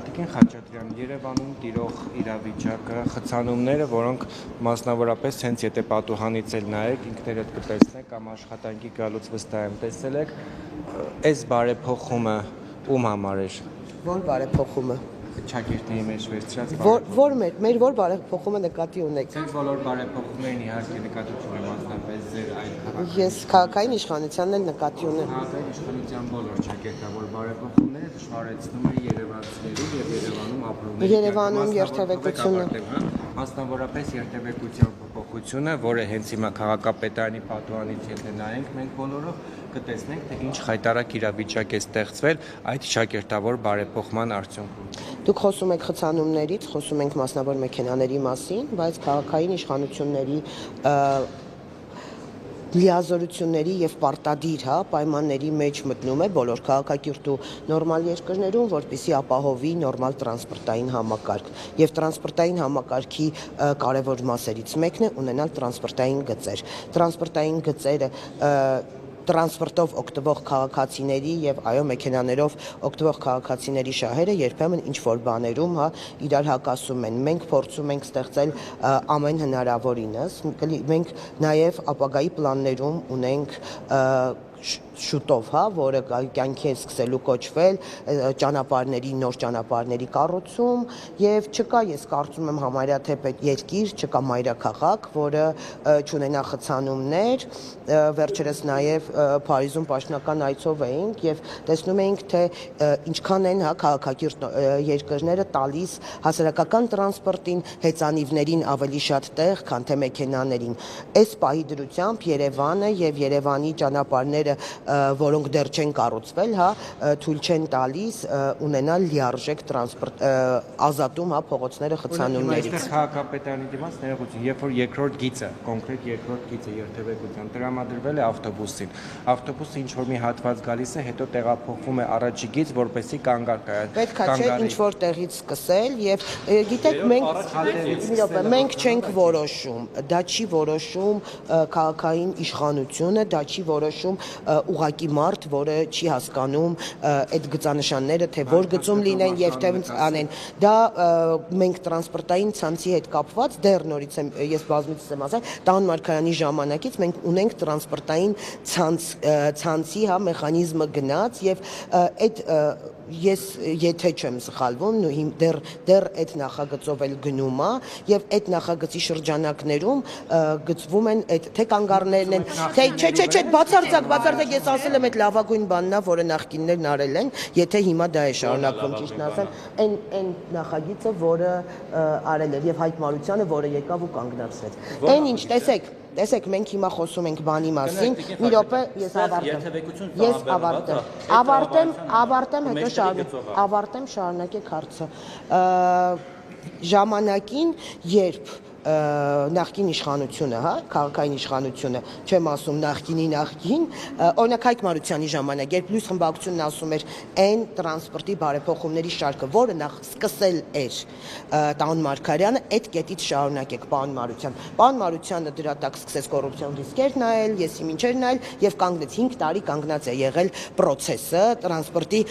Տիկին Խաչատրյան, Երևանում տիրող իրավիճակը, խցանումները, որոնք մասնավորապես հենց եթե պատուհանից էլ նայեք, ինքներդ կտեսնեք կամ աշխատանքի գալուց վստահ եմ տեսել եք, այս բարեփոխումը ում համար էր։ Որ բարեփոխումը Չակերտների մեջ վերցրած որ մեր որ բարեփոխումը նկատի ունեք։ Ձեր բոլոր բարեփոխումներն իհարկե նկատի ունեմ մասնապես ձեր այլ քաղաքի։ Ես քաղաքային իշխանությանն էլ նկատի ունեմ։ Քաղաքային իշխանության բոլոր ճակերտավոր բարեփոխումները դժվարեցնում է երևանցիներին եւ Երևանում ապրողներին։ Երևանում երթևեկությունը Մասնավորապես երթևեկության փոփոխությունը, որը հենց հիմա քաղաքապետարանի պատուհանից եթե նայենք, մենք բոլորով կտեսնենք, թե ինչ խայտարակ իրավիճակ է ստեղծվել այդ ճակերտավոր բարեփոխման արդյունքում։ Դուք խոսում եք խցանումներից, խոսում ենք մասնավոր մեքենաների մասին, բայց քաղաքային իշխանությունների լիազորությունների եւ պարտադիր պայմանների մեջ մտնում է բոլոր քաղաքակիրթ ու նորմալ երկրներում, որպեսզի ապահովի նորմալ տրանսպորտային համակարգ։ Եվ տրանսպորտային համակարգի կարևոր մասերից մեկն է ունենալ տրանսպորտային գծեր։ Տրանսպորտային գծերը տրանսպորտով օգտվող քաղաքացիների եւ այո մեքենաներով օգտվող քաղաքացիների շահերը երբեմն ինչ որ բաներում իրար հակասում են։ Մենք փորձում ենք ստեղծել ամեն հնարավորինս։ Մենք նաեւ ապագայի պլաններում ունենք շուտով, որը կյանքի է սկսելու կոչվել ճանապարհների նոր ճանապարհների կառուցում եւ չկա ես կարծում եմ համարյա թե երկիր, չկա մայրաքաղաք, որը չունենա խցանումներ, վերջերս նաեւ Փարիզում պաշտոնական այցով էինք եւ տեսնում էինք թե ինչքան են քաղաքակիրթ երկրները տալիս հասարակական տրանսպորտին, հեծանիվներին ավելի շատ տեղ, քան թե մեքենաներին։ Այս պահի դրությամբ Երևանը եւ Երևանի ճանապարհները որոնք դեռ չեն կառուցվել, թույլ չեն տալիս ունենալ լիարժեք տրանսպորտ ազատում փողոցները խցանումներից։ Այստեղ քաղաքապետարանի դիմաց ներողություն, երբ որ երկրորդ գիծը, կոնկրետ երկրորդ գիծը երթևեկության տրամադրվել է ավտոբուսին, ավտոբուսը ինչ որ մի հատված գալիս է, հետո տեղափոխվում է առաջի գիծ, որպեսզի կանգ պետք է չէ ինչ որ տեղից սկսել եւ գիտեք մենք չենք որոշում, դա չի որոշում քաղաքային իշխանությունը, դա չի որոշում ուղակի մարդ, որը չի հասկանում այդ գծանշանները, թե որ գծում լինեն եւ թե ոնց անեն։ Դա մենք տրանսպորտային ցանցի հետ կապված դեռ նորից եմ ես բազմիցս եմ ասել, Տան Մարգարյանի ժամանակից մենք ունենք տրանսպորտային ցանցի մեխանիզմը գնաց եւ այդ ես եթե չեմ սխալվում դեռ այդ նախագծով էլ գնում է եւ այդ նախագծի շրջանակներում գծվում են այդ թե կանգառներն են թե չէ բացարձակ ես ասել եմ այդ լավագույն բանն է որը նախկիններն արել են եթե հիմա դա է շարունակվում ճիշտն ասեմ այն նախագիծը որը արել էր եւ Հայկ Մարությանը որը եկավ ու կանգնացրեց այն ինչ տեսեք մենք հիմա խոսում ենք բանի մասին մի րոպե ես ավարտեմ հետո ավարտեմ շարունակեք հարցը ժամանակին երբ նախկին իշխանությունը, քաղաքային իշխանությունը, չեմ ասում նախկին, օրինակ Հայկ Մարությանի ժամանակ, երբ լույս խմբակցությունն ասում էր այն տրանսպորտի բարեփոխումների շարքը, որը նախ սկսել էր Տան Մարգարյանը, այդ կետից շարունակեք պարոն Մարության։ Պարոն Մարությանը դրա տակ սկսեց կոռուպցիոն ռիսկեր նայել, եսի մինչեր նայել եւ կանգնեց 5 տարի կանգնած է եղել process-ը տրանսպորտի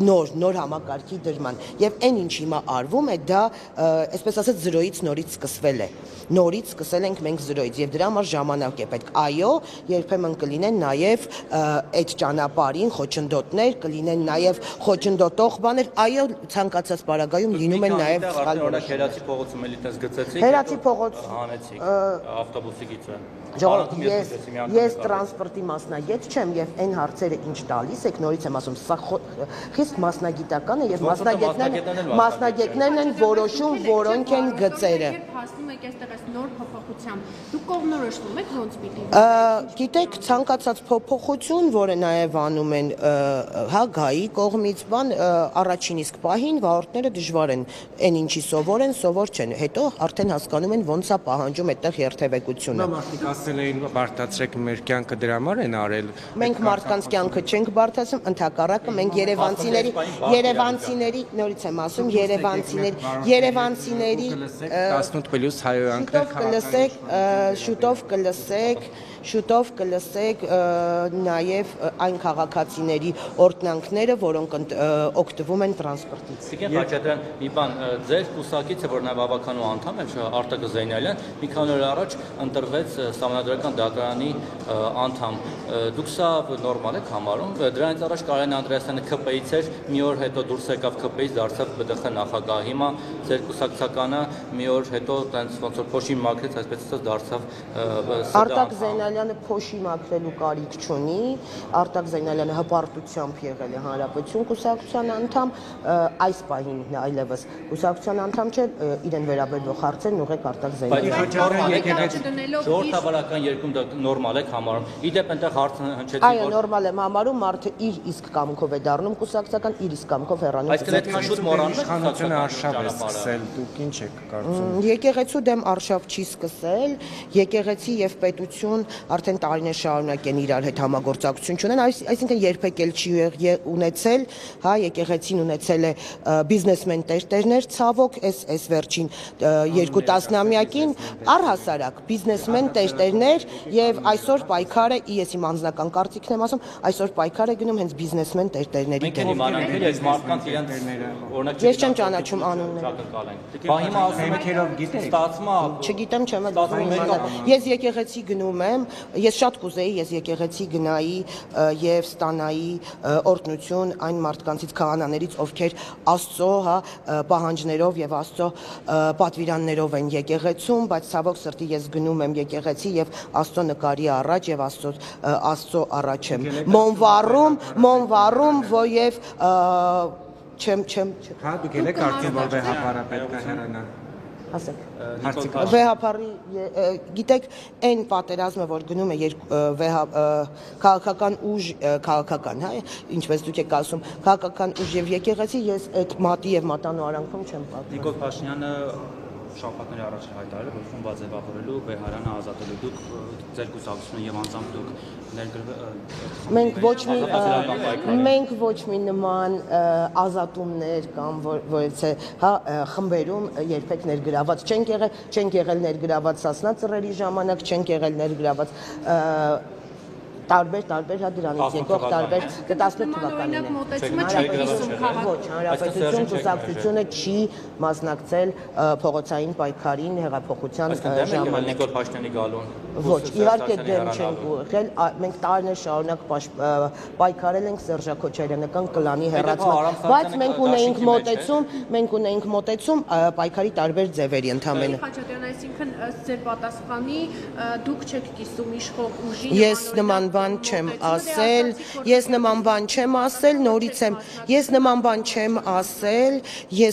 նոր համակարգի դրման եւ այն ինչ հիմա արվում է դա այսպես ասած զրոյից նորից սկսվել է նորից սկսել ենք մենք զրոյից եւ դրա համար ժամանակ է պետք այո երբեմն կլինեն նաեւ այդ ճանապարհին խոչընդոտներ կլինեն նաեւ խոչընդոտող բաներ այո ցանկացած պարագայում լինում են նաեւ սխալ Հերացի փողոցում էլի տես գծեցիք Հերացի փողոց հանեցիք ավտոբուսի գիծը ես տրանսպորտի մասնագետ չեմ եւ այն հարցերը ինչ տալիս եք նորից եմ ասում սա խիստ մասնագիտական է եւ մասնագետներն են որոշում որոնք են գծերը հասնում եք այստեղ այս նոր փոփոխությամբ դուք կողմնորոշվում եք ոնց պիտի գիտեք ցանկացած փոփոխություն որը նաեւ անում են գայի կողմից բան առաջին իսկ պահին վարորդները դժվար են այն ինչի սովոր են սովոր չեն հետո արդեն հասկանում են ոնց է պահանջում այդտեղ երթևեկությունը մարդիկ ասել էին բարդացրեք մեր կյանքը դրա համար են արել մենք մարդկանց կյանքը չենք բարդացնում ընդհակառակը մենք երևանցիների նորից եմ ասում երևանցիների 18 պլյուս հայոյանքներ շուտով կլսեք նաև այն քաղաքացիների օրտնանքները, որոնք օգտվում են տրանսպորտից։ Տիկին Խաչատրյան, մի բան, ձեր կուսակիցը, որ նաև ավականու անդամ է, Արտակը Զեյնալյան, մի քանի օր առաջ ընտրվեց Սահմանադրական դատարանի անդամ։ Դուք սա նորմալ եք համարում։ Դրանից առաջ Կարեն Անդրեասյանը ԿՊ-ից էր, մի օր հետո դուրս եկավ ԿՊ-ից, դարձավ ԲԴԽ նախագահ։ Հիմա ձեր կուսակցականը մի օր հետո տենց ոնց որ փոշի մաքրեց, այսպես ասած դարձավ Արտակ Զեյնալյանը փոշի մաքրելու կարիք չունի, Արտակ Զեյնալյանը հպարտությամբ եղել է Հանրապետություն կուսակցության անդամ, այս պահին այլևս կուսակցության անդամ չէ, իրեն վերաբերող հարցերն ուղղեք Արտակ Զեյնալյանին։ Ժողովրդավարական երկում դա նորմալ եք համարում։ Իդեպ այնտեղ հարցը հնչեցի, Այո, նորմալ եմ համարում, մարդը իր իսկ կամքով է դառնում կուսակցական, իր իսկ կամքով հեռանում։ Այսինքն այդքան շուտ մոռանում եք իշխանությունը արշավ է սկսել, դուք ինչ եք կարծում։ Եկեղեցու դեմ արշավ չի սկսել, եկեղեցի եւ պետություն արդեն տարիներ շարունակ են իրար հետ համագործակցություն ունեն, այսինքն երբեք էլ չի ունեցել, հա, եկեղեցին ունեցել է բիզնեսմեն տերտերներ, ցավոք, այս վերջին 2 տասնամյակին առհասարակ բիզնեսմեն տերտերներ եւ այսօր պայքարը, ես իմ անձնական կարծիքն եմ ասում, այսօր պայքար է գնում հենց բիզնեսմեն տերտերների դեմ։ Մենք իմանանք, այս մարդկանց իրենց օրինակ Ես չեմ ճանաչում անունները։ Բա հիմա ասում եք գիտեք, ստացվում է, չգիտեմ, չեմ իմանալ։ Ես եկեղեցի գնում եմ, ես շատ կուզեի, ես եկեղեցի գնայի եւ ստանայի օրհնություն այն մարդկանցից, քահանաներից, ովքեր Աստծո, հա, պահանջներով եւ Աստծո պատվիրաններով են եկեղեցում, բայց ցավոք սրտի ես գնում եմ եկեղեցի եւ Աստծո նկարի առաջ եւ Աստծո առաջ եմ մոնվառում, որև չեմ Հա, դուք եք կարծում, որ վեհապարը պետք է հեռանա։ Ասեք։ Վեհապարի, գիտեք, այն պատերազմը, որ գնում է քաղաքական ուժ, քաղաքական, հա, ինչպես դուք եք ասում, քաղաքական ուժ եւ եկեղեցի, ես այդ մատի եւ մատանու արանքում չեմ պատմում։ Նիկոլ Փաշինյանը շաբաթների առաջ հայտարարել է, որ խումբ ձևավորելու Բեհարանը ազատելու դուք ձեր կուսակցությունը եւ անձամբ դուք մենք ոչ մի նման ազատումներ կամ որևէ հա խմբերում երբեք ներգրաված չենք եղել ներգրաված Սասնա ծռերի ժամանակ, չենք եղել ներգրաված տարբեր հա դրանից եկող տարբեր 18 թվականին ոչ հանրապետություն կուսակցությունը չի մասնակցել փողոցային պայքարին հեղափոխության ժամանակ Նիկոլ Փաշինյանի գալուն ոչ իհարկե դեմ չենք եղել մենք տարիներ շարունակ պայքարել ենք Սերժա Քոչարյանական կլանի հեռացման բայց մենք ունեինք մոտեցում պայքարի տարբեր ձևերի ընդհանրապես Խաչատրյան այսինքն ըստ ձեր պատասխանի դուք չեք կիսում իշխող ուժին Ես նման բան չեմ ասել,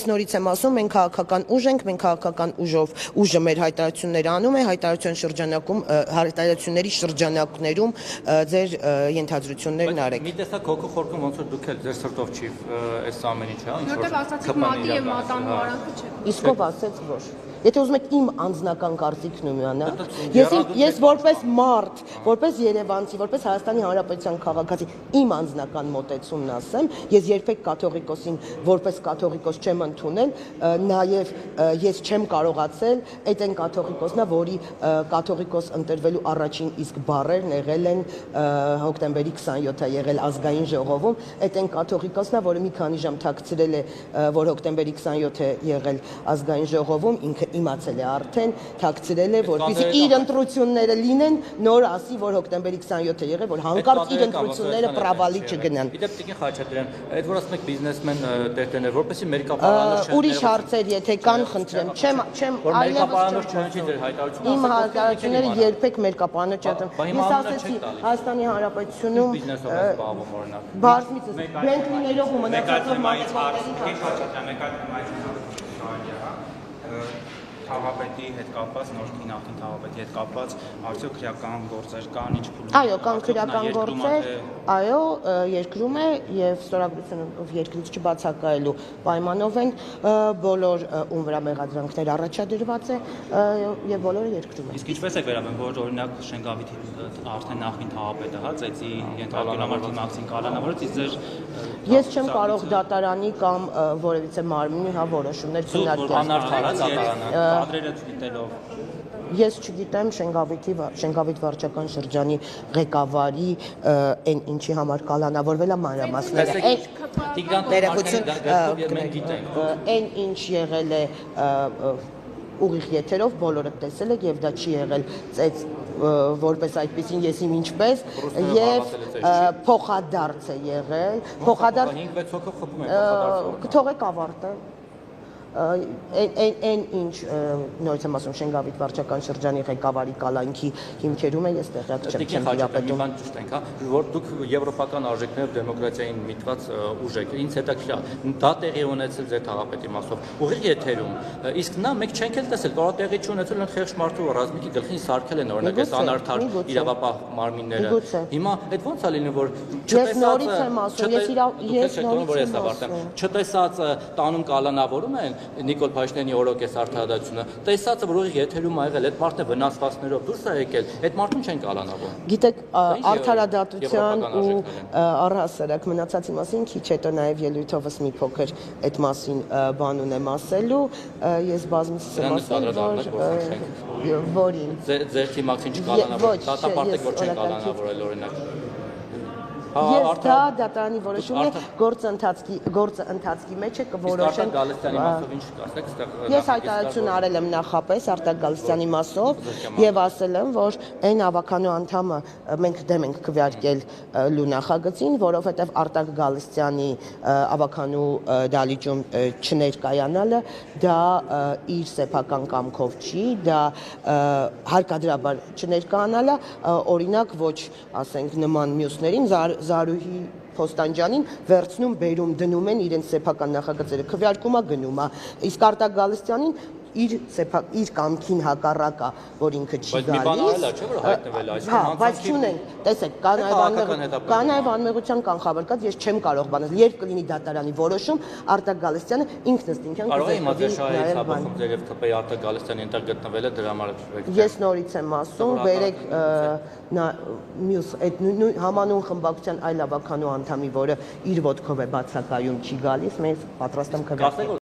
նորից եմ ասում, մենք քաղաքական ուժ ենք, մենք քաղաքական ուժը մեր հայտարարությունները անում է, հայտարարությունների շրջանակներում ձեր ենթադրություններն արեք։ Մի տեսակ հոգու խորքում ոնց որ դուք էլ ձեր սրտով չի այս ամեն ինչը, հա, որտեղ ասացիք մատի եւ մատանու արանքը չեք։ Իսկ ով ասեց որ Եթե ուզում եք իմ անձնական կարծիքն ունենա, ես որպես մարդ, որպես երևանցի, որպես Հայաստանի Հանրապետության քաղաքացի, իմ անձնական մոտեցումն ասեմ, ես երբեք կաթողիկոսին որպես կաթողիկոս չեմ ընդունել, նաև ես չեմ կարողացել, այդ այն կաթողիկոսն է, որի կաթողիկոս ընտրվելու առաջին իսկ բառերն եղել են հոկտեմբերի 27-ը եղել ազգային ժողովում, այդ այն կաթողիկոսն է, որը մի քանի ժամ թաքցրել է, որ հոկտեմբերի 27-ը եղել ազգային ժողովում, ինքը իմացել է արդեն, թաքցրել է, որպեսզի իր ընտրությունները լինեն, նոր ասի, որ հոկտեմբերի 27-ը եղել, որ հանկարծ իր ընտրությունները պրավալի չգնան։ Իդեպ Տիկին Խաչատրյան, այդ որ ասում եք բիզնեսմեն տերտերներ, որպեսզի մերկապարանոց ուրիշ հարցեր, եթե կան, խնդրեմ, չեմ մերկապարանոց չհնչի ձեր հայտարարությունը։ Իմ հայտարարությունները երբեք մերկապարանոց չեմ։ Ես ասեցի Հայաստանի Հանրապետությունում բարձմիցս բենտլիներով ու մնացածով Թաղապետի հետ կապված, նորքի նախին թաղապետի հետ կապված, արդյոք քրեական գործեր կան, ինչ փուլ։ Այո, կան քրեական գործեր, այո, երկրում է եւ ստորագրությունով երկրից չբացակայելու պայմանով են բոլոր ում վրա մեղադրանքներ առաջադրված է եւ բոլորը երկրում են։ Իսկ ինչպես է վերաբերվում, որ օրինակ Շենգավիթի արդեն նախին թաղապետը, հա, ծեծի ենթարկել համար Մաքսին Կալանավորից, իսկ ձեր Ես չեմ կարող դատարանի կամ որևիցե մարմնի որոշումներ քննարկել։ Անարդարած դատարանը։ Կադրերը չգիտելով Ես չգիտեմ Շենգավիթ վարչական շրջանի ղեկավարի այն ինչի համար կալանավորվել է մանրամասները։ Տիգրան Ներողություն, մենք գիտենք։ այն ինչ եղել է ուղիղ եթերով բոլորը տեսել եք եւ դա չի եղել ծեծ որպես այդպեսին ես իմ ինչպես եւ փոխադարձ է եղել փոխադարձ 5-6 հոգով խփում են փոխադարձ կթողեք ավարտեմ այն ինչ նորից եմ ասում Շենգավիթ վարչական շրջանի ղեկավարի կալանքի հիմքերում է ես տեղյակ չեմ դիապետում բան ճիշտ ենք, հա, որ դուք եվրոպական արժեքներով դեմոկրատիային միտված ուժ եք, ինձ հետաքրքիր դա տեղի ունեցել ձեր թաղապետի մասով ուղիղ եթերում, իսկ նա մենք չենք էլ տեսել, կարող տեղի չունեցել են խեղճ մարդու ռազմիկի գլխին սարքել են օրինակ այս անարդար իրավապահ մարմինները, հիմա այդ ո՞նց է լինում, որ չտեսած տանում կալանավորում են Նիկոլ Փաշինյանի օրոքես արդարադատությունը, տեսածը որ ուղիղ եթերում ա եղել, այդ մարդը վնասվածքներով դուրս է եկել, այդ մարդուն չեն կալանավորում։ Գիտեք, արդարադատության ու առհասարակ մնացածի մասին քիչ հետո նաև ելույթովս մի փոքր այդ մասին բան ունեմ ասելու, ես բազմիցս եմ ասել, որ որին ձեր թիմակցին չկալանավորել, դատապարտեք որ չեն կալանավորել օրինակ։ Ես դա դատարանի որոշումն է գործը ընթացքի մեջ է կորոշեն Գալստյանի մասով ինչ կասեք, Ես հայտարարություն արել եմ նախապես Արտակ Գալստյանի մասով եւ ասել եմ, որ այն ավականու անդամը մենք դեմ ենք քվեարկել լու նախագծին, որովհետեւ Արտակ Գալստյանի ավականու դալիճում չներկայանալը դա իր սեփական կամքով չի, դա հարկադրաբար չներկայանալը օրինակ ոչ, ասենք նման մյուսներին Զարուհի Փոստանջանին վերցնում, բերում, դնում են իրենց սեփական նախագծերը, քվեարկումա գնում է, իսկ Արտակ Գալստյանին իր կամքին հակառակա, որ ինքը չի գալիս։ Բայց մի բան արել է, չէ՞ որ հայտնվել այս Հա, բայց չունենք, տեսեք, կա նաև անմեղության կանխավարկած, ես չեմ կարող բանել, երբ կլինի դատարանի որոշում, Արտակ Գալստյանը ինքնըստինքյան կարող է իմացել շահերի ցապախում ձեր եւ ԿՊ-ի Արտակ Գալստյանի ընտեղ գտնվել է դրա համար։ Ես նորից եմ ասում, բերեք մյուս այդ համանուն խմբակցության այլ ավականու անդամի, որը իր ոտքով է բացակայում չի գալիս, մենք պատրաստ եմ քվեարկել։